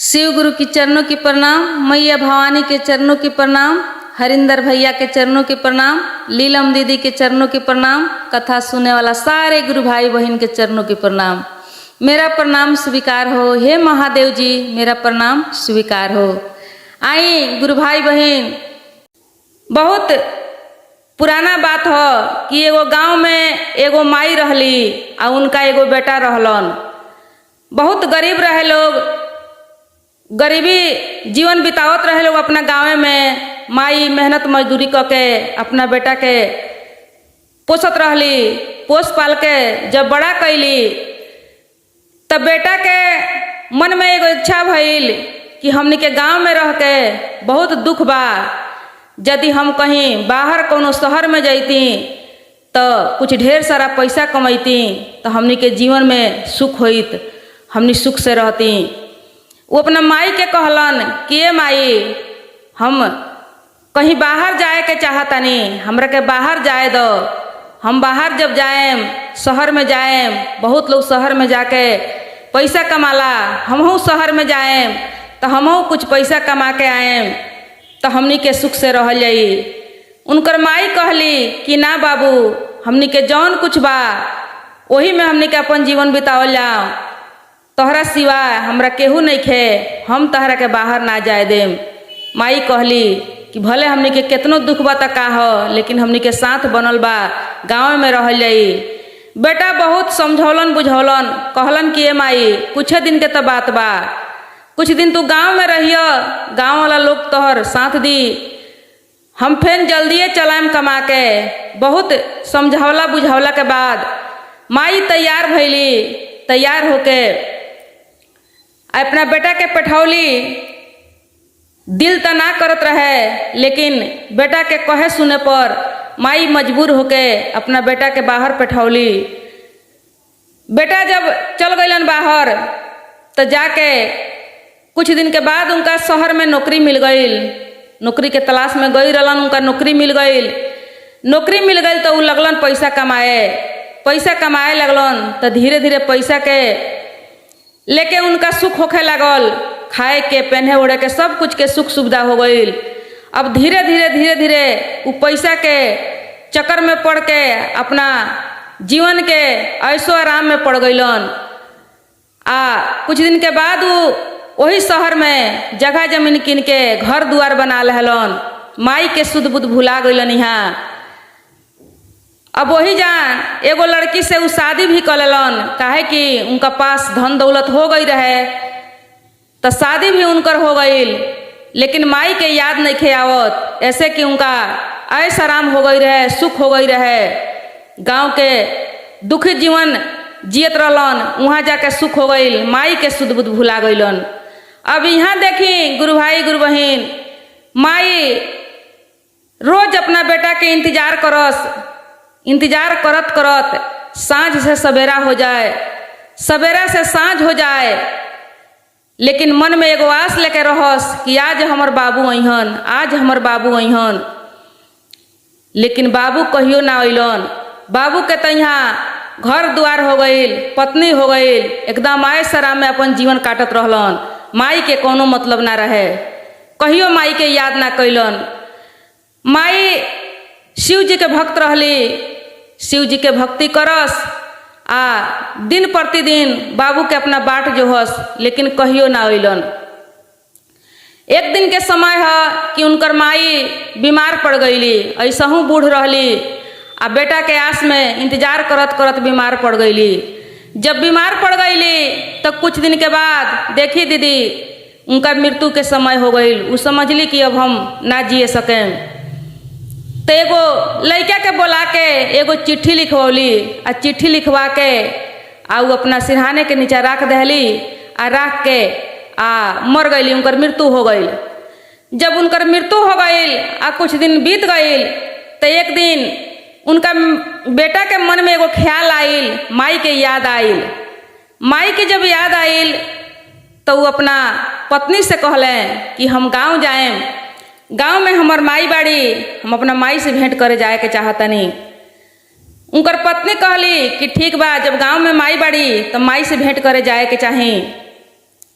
शिव गुरु की चरणों की प्रणाम, मैया भवानी के चरणों की प्रणाम, हरिंदर भैया के चरणों की प्रणाम, लीलम दीदी के चरणों की प्रणाम, कथा सुनने वाला सारे गुरु भाई बहन के चरणों की प्रणाम। मेरा प्रणाम स्वीकार हो, हे महादेव जी मेरा प्रणाम स्वीकार हो। आई गुरु भाई बहन, बहुत पुराना बात हो कि एगो गांव में एगो माई रहली और उनका एगो बेटा रहलन। बहुत गरीब रहे लोग, गरीबी जीवन बितावत रहे लोग अपना गाँव में। माई मेहनत मजदूरी करके अपना बेटा के पोसत रहली, पोस पाल के जब बड़ा कैली तब बेटा के मन में एगो इच्छा भइल कि हमनी के गांव में रह के बहुत दुख बा, यदि हम कहीं बाहर कोनो शहर में जैती तो कुछ ढेर सारा पैसा कमैती तो हमनी के जीवन में सुख होइत, हमनी सुख से रहती। वो अपना माई के कहलन कि ये माई, हम कहीं बाहर जाए के चाहतनी, हमरा के बाहर जाए दो। हम बाहर जब जाएम, शहर में जाएम, बहुत लोग शहर में जाके पैसा कमाला, हमहू शहर में जाएम तो हमहू कुछ पैसा कमा के आएम तो हमनी के सुख से रहल जाई। उनकर माई कहली कि ना बाबू, हमनी के जौन कुछ बा वही में हमनी के अपन जीवन बितावल जाओ, तोहरा सिवा हमरा केहू नहीं खे, हम तोहरा के बाहर ना जाए देम। माई कहली कि भले हमनी के कितनो दुख बा त का हो, लेकिन हमनी के साथ बनल बा, गाँव में रहल जाई। बेटा बहुत समझौलन बुझौलन, कहलन कि ये माई कुछ दिन के तो बात बा, कुछ दिन तू गांव में रहियो, गांव वाला लोग तोहर साथ दी, हम फिर जल्दिए चलाएम कमा के। बहुत समझौला बुझौला के बाद माई तैयार भइली, तैयार होके अपना बेटा के पठौली। दिल तो ना करत रहे, लेकिन बेटा के कहे सुने पर माई मजबूर होके अपना बेटा के बाहर पठौली। बेटा जब चल गइलन बाहर तो जाके कुछ दिन के बाद उनका शहर में नौकरी मिल गई। नौकरी के तलाश में गई रहलन, उनका नौकरी मिल गई। नौकरी मिल गई तो उ लगलन पैसा कमाए, पैसा कमाए लगलन तो धीरे धीरे पैसा के लेके उनका सुख होखे लगल, खाए के पहने ओढ़े के सब कुछ के सुख सुविधा हो गई। अब धीरे धीरे वो पैसा के चक्कर में पड़ के अपना जीवन के ऐशो आराम में पड़ गईलन। कुछ दिन के बाद वो वही शहर में जगह जमीन किन के घर दुआर बना लहलन। माई के सुध बुध भुला गईलन यहाँ। अब वही जान एगो लड़की से वो शादी भी कर लेलन, काहे कि उनका पास धन दौलत हो गई रहे तो शादी भी उनकर हो गई। लेकिन माई के याद नहीं खे आवत, ऐसे कि उनका ऐश आराम हो गई रहे, सुख हो गई रहे, गांव के दुखी जीवन जियत रहलन, वहाँ जाके सुख हो गई, माई के सुध बुध भुला गईलन। अब यहाँ देखी गुरु भाई गुरु बहन, माई रोज अपना बेटा के इंतजार करस, इंतजार करत करत सांझ से सवेरा हो जाए, सवेरा से सांझ हो जाए, लेकिन मन में एगो आस लेके रहस कि आज हमर बाबू अइहन, आज हमर बाबू अइहन। लेकिन बाबू कहियो ना अइलन। बाबू के तो यहाँ घर द्वार हो गई, पत्नी हो गई, एकदम ऐश आराम में अपन जीवन काटत रहलन। माई के कोनो मतलब ना रहे, कहियो माई के याद ना कैलन। माई शिव जी के भक्त रहली, शिव जी के भक्ति करस दिन प्रतिदिन बाबू के अपना बाट जोहस, लेकिन कहियो ना अइलन। एक दिन के समय है कि उनकर माई बीमार पड़ गईली, ऐसा हूँ बूढ़ रहली, बेटा के आस में इंतजार करत करत बीमार पड़ गईली। जब बीमार पड़ गईली तो कुछ दिन के बाद देखी दीदी उनका मृत्यु के समय हो गई। वो समझली कि अब हम ना जिए सकें तो एगो लड़का के बोला के एगो चिट्ठी लिखवली, चिट्ठी लिखवा के वो अपना सिरहाने के नीचे रख दहली, रख के मर गईली, उनकर मृत्यु हो गई। जब उनकर मृत्यु हो गई कुछ दिन बीत गई तो एक दिन उनका बेटा के मन में एगो ख्याल आइल, माई के याद आइल। माई के जब याद आइल तो वो अपना पत्नी से कहले कि हम गांव जाएम, गांव में हमार माई बाड़ी, हम अपना माई से भेंट करे जाए के चाहतनी। उनकर पत्नी कहली कि ठीक बा, जब गांव में माई बाड़ी तो माई से भेंट करे जाए के चाही।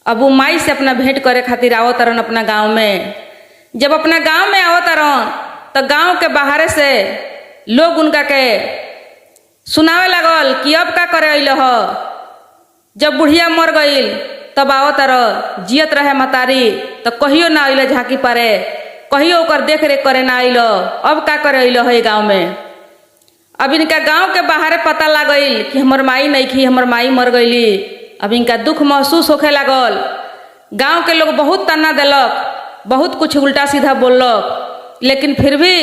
अब वो माई से अपना भेंट करे खातिर आवत तरन अपना गांव में। जब अपना गांव में आवत तरन तो गांव के बाहर से लोग उनका के सुनावे लगल कि अब का करे अइल ह। जब बुढ़िया मर गईल तब आवत तर जियत रहे मतारी तो कहियो ना अइल झांकी पारे, कहियो ओकर देख रेख करे ना अइल। अब का करे अइल है गाँव में। अब इनका गांव के बाहर पता लागल कि हमर माई नहीं खी, हमर माई मर गईली। अब इनका दुख महसूस होखे लागल। गांव के लोग बहुत ताना दिलक, बहुत कुछ उल्टा सीधा बोलक, लेकिन फिर भी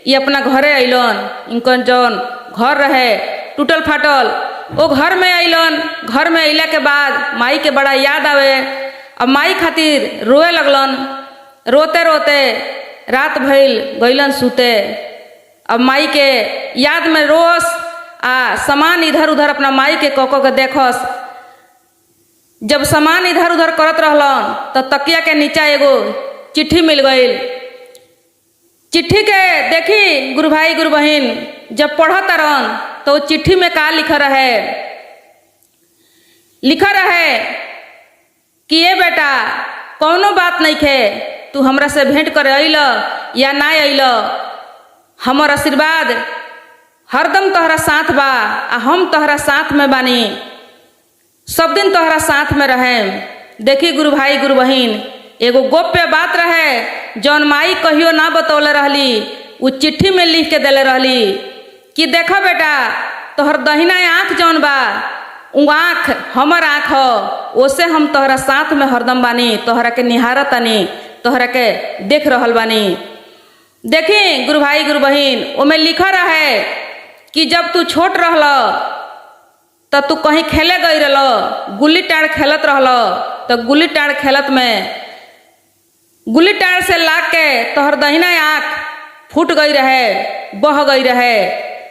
ये अपना घरे अइलन। इनका जौन घर रहे टूटल फाटल, वो घर में अइलन। घर में अइला के बाद माई के बड़ा याद आवे। अब माई खातिर रोए लगलन। रोते रोते रात भइल गइलन सूते। अब माई के याद में रोस आ सामान इधर उधर अपना माई के कोको के देखस। जब सामान इधर उधर करत रहलन तो तकिया के नीचा एगो चिट्ठी मिल गई। चिट्ठी के देखी गुरु भाई गुरु बहन जब पढ़त रहन तो चिट्ठी में का लिखा रहे कि ये बेटा कौनो बात नहीं खे, तू हमरा से भेंट करे अइल या ना अइल, हमर आशीर्वाद हरदम तोहरा साथ बा आ हम तोहरा साथ में बानी, सब दिन तोहरा साथ में रहे। देखी गुरु भाई गुरु बहन एगो गोप्य बात रहे जौन माई कहियो ना बतौले रहली, उ चिट्ठी में लिख के देले रहली कि देखा बेटा तोहर दहिना आँख जौन बा उ आँख हमर आँख हो, ओसे हम तोहरा साथ में हरदम बानी, तोहरा के निहारत तानी, तोहरा के देख रहल बानी। देखी गुरु भाई गुरु बहन ओमे लिखा रहे कि जब तू छोट रहल तो तू कहीं खेले गई रहल, गुल्ली टाड़ खेलत रहल, तो गुल्ली टाड़ खेलत में गुल्ली टाड़ से लाग के तोहर दहिना आँख फूट गई रहे, बह गई रहे।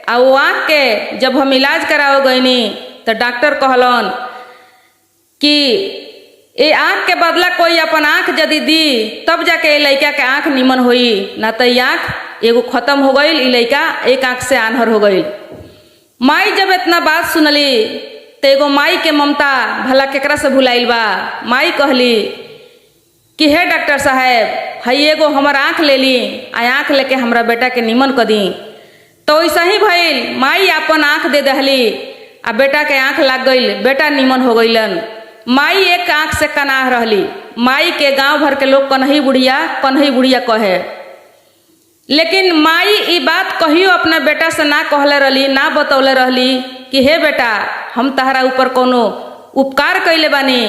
आ वो आँख के जब हम इलाज कराओ गईनी तो डॉक्टर कहलन कि ये आँख के बदला कोई अपन आँख यदि दी तब जाके लड़का के आँख निमन होई, ना तो आँख एगो खत्म हो गई, लड़का एक आँख से आन्हर हो गई। माई जब इतना बात सुनली तो एगो माई के ममता भला केकरा से भुलाइल बा। माई कहली कि हे डॉक्टर साहब हई एगो हमर आँख ले ली, आ आँख लेके हमरा बेटा के निमन कर दी। तो वैसा ही भइल, माई अपन आँख दे दहली आ बेटा के आँख लाग गई, बेटा निमन हो गईलन। माई एक आँख से कनाह रहली। माई के गांव भर के लोग कन्हई बुढ़िया कहे, लेकिन माई ई बात कहियो अपना बेटा से ना कहले रहली, ना बतौले रहली कि हे बेटा हम तहरा ऊपर कोनो उपकार कैले बानी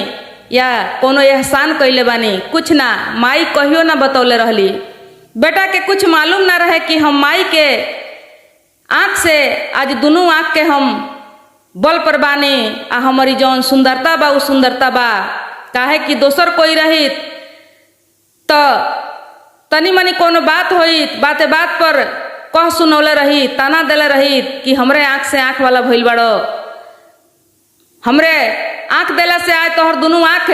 या कोनो एहसान कैले बानी, कुछ ना। माई कहियो ना बतौले रहली। बेटा के कुछ मालूम ना रहे कि हम माई के आँख से आज दोनों आँख के हम बल पर बानी, आ हमारी जौन सुंदरता बा उ सुंदरता बा। काहे कि दोसर कोई रही तो तनी मनी कोनो बात होई, बाते बात पर कह सुनौले रही, ताना देले रही कि हमरे आँख से आँख वाला भइल बड़ो, हमरे आँख देला से आज तोहर दोनों आँख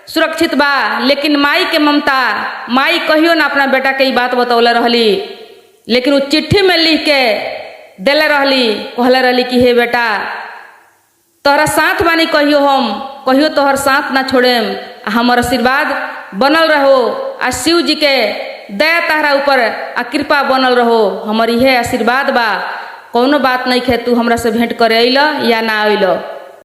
सुरक्षित बा। लेकिन माई के ममता, माई कहियो ना अपना बेटा के ई बात बतौले रहली, लेकिन वो चिट्ठी में लिख के देले रहली, कहले रहली कि हे बेटा तोहरा साथ बानी, कहियो हम कहियो तोहर साथ ना छोड़ेम, हमर आशीर्वाद बनल रहो, आ शिव जी के दया तहरा ऊपर आ कृपा बनल रहो, हमर इहे आशीर्वाद बा। कौनो बात नहीं खे, तू हमरा से भेंट करे अइल या ना अइल।